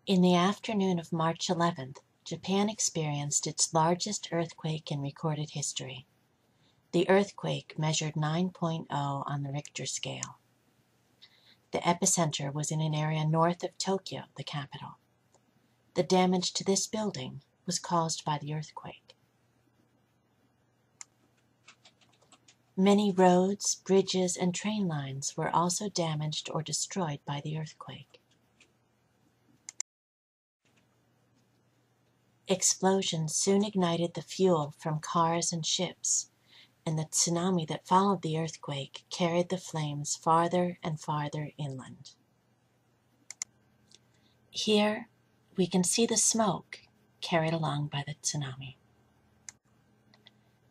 In the afternoon of March 11th, Japan experienced its largest earthquake in recorded history. The earthquake measured 9.0 on the Richter scale. The epicenter was in an area north of Tokyo, the capital. The damage to this building was caused by the earthquake. Many roads, bridges, and train lines were also damaged or destroyed by the earthquake. Explosions soon ignited the fuel from cars and ships, and the tsunami that followed the earthquake carried the flames farther and farther inland. Here, we can see the smoke carried along by the tsunami.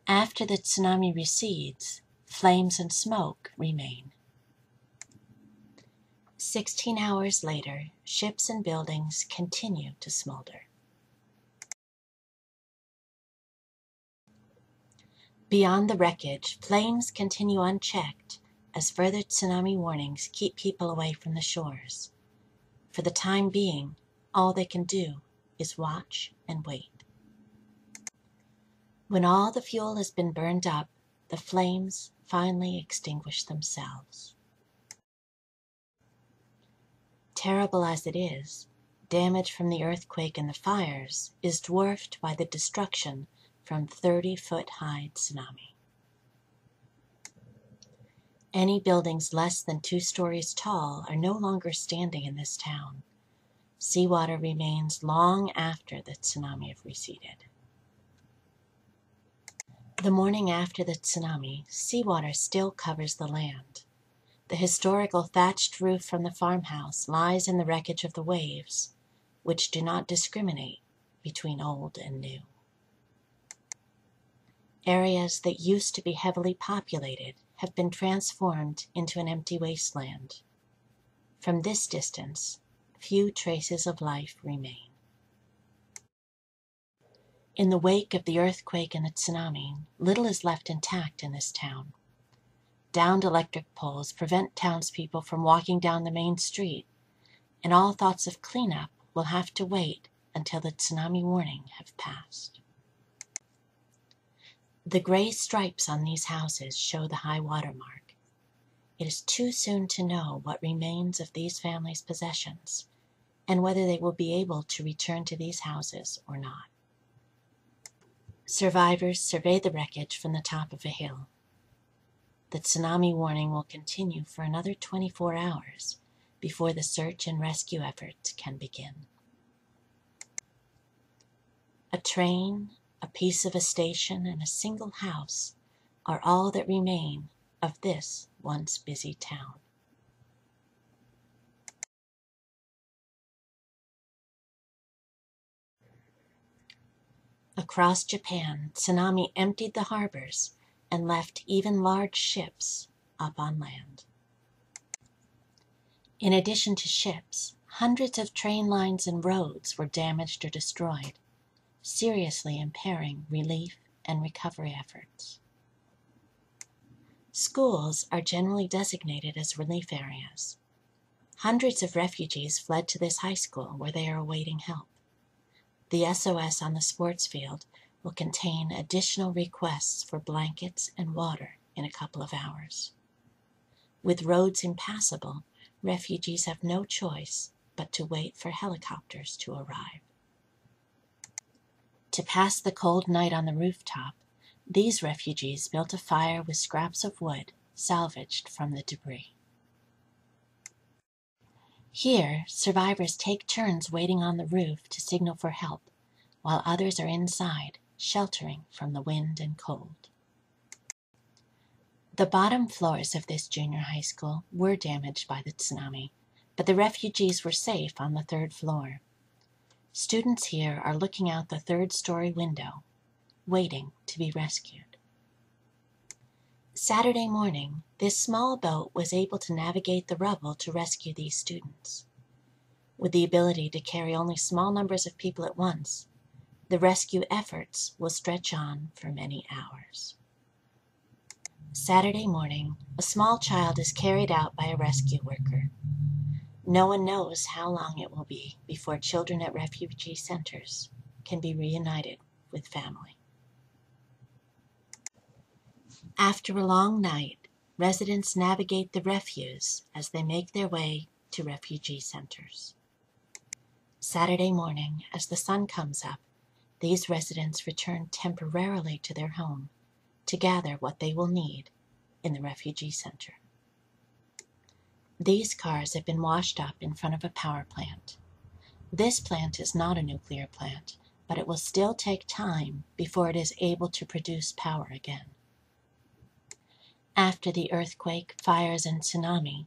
After the tsunami recedes, flames and smoke remain. 16 hours later, ships and buildings continue to smolder. Beyond the wreckage, flames continue unchecked as further tsunami warnings keep people away from the shores. For the time being, all they can do is watch and wait. When all the fuel has been burned up, the flames finally extinguish themselves. Terrible as it is, damage from the earthquake and the fires is dwarfed by the destruction from 30-foot-high tsunami. Any buildings less than 2 stories tall are no longer standing in this town. Seawater remains long after the tsunami have receded. The morning after the tsunami, seawater still covers the land. The historical thatched roof from the farmhouse lies in the wreckage of the waves, which do not discriminate between old and new. Areas that used to be heavily populated have been transformed into an empty wasteland. From this distance, few traces of life remain. In the wake of the earthquake and the tsunami, little is left intact in this town. Downed electric poles prevent townspeople from walking down the main street, and all thoughts of cleanup will have to wait until the tsunami warning have passed. The gray stripes on these houses show the high water mark. It is too soon to know what remains of these families' possessions, and whether they will be able to return to these houses or not. Survivors survey the wreckage from the top of a hill. The tsunami warning will continue for another 24 hours before the search and rescue efforts can begin. A train, a piece of a station, and a single house are all that remain of this once busy town. Across Japan, tsunami emptied the harbors and left even large ships up on land. In addition to ships, hundreds of train lines and roads were damaged or destroyed, seriously impairing relief and recovery efforts. Schools are generally designated as relief areas. Hundreds of refugees fled to this high school where they are awaiting help. The SOS on the sports field will contain additional requests for blankets and water in a couple of hours. With roads impassable, refugees have no choice but to wait for helicopters to arrive. To pass the cold night on the rooftop, these refugees built a fire with scraps of wood salvaged from the debris. Here, survivors take turns waiting on the roof to signal for help, while others are inside, sheltering from the wind and cold. The bottom floors of this junior high school were damaged by the tsunami, but the refugees were safe on the 3rd floor. Students here are looking out the 3rd-story window, waiting to be rescued. Saturday morning, this small boat was able to navigate the rubble to rescue these students. With the ability to carry only small numbers of people at once, the rescue efforts will stretch on for many hours. Saturday morning, a small child is carried out by a rescue worker. No one knows how long it will be before children at refugee centers can be reunited with family. After a long night, residents navigate the refuse as they make their way to refugee centers. Saturday morning, as the sun comes up, these residents return temporarily to their home to gather what they will need in the refugee center. These cars have been washed up in front of a power plant. This plant is not a nuclear plant, but it will still take time before it is able to produce power again. After the earthquake, fires, and tsunami,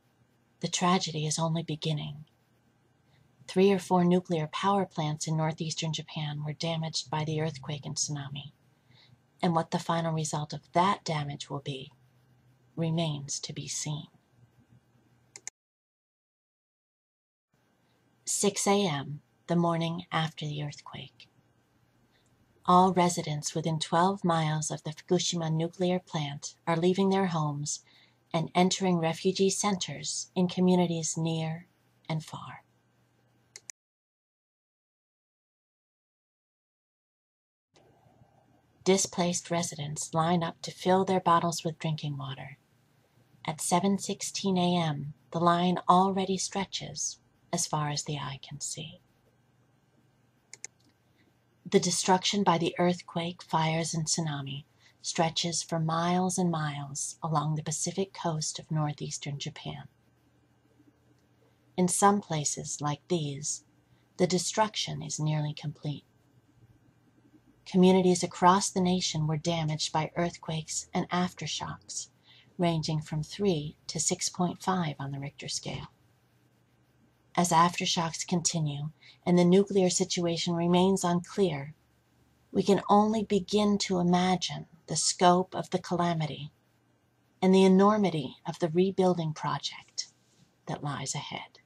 the tragedy is only beginning. 3 or 4 nuclear power plants in northeastern Japan were damaged by the earthquake and tsunami, and what the final result of that damage will be remains to be seen. 6 a.m., the morning after the earthquake. All residents within 12 miles of the Fukushima nuclear plant are leaving their homes and entering refugee centers in communities near and far. Displaced residents line up to fill their bottles with drinking water. At 7:16 a.m., the line already stretches as far as the eye can see. The destruction by the earthquake, fires, and tsunami stretches for miles and miles along the Pacific coast of northeastern Japan. In some places, like these, the destruction is nearly complete. Communities across the nation were damaged by earthquakes and aftershocks, ranging from 3 to 6.5 on the Richter scale. As aftershocks continue and the nuclear situation remains unclear, we can only begin to imagine the scope of the calamity and the enormity of the rebuilding project that lies ahead.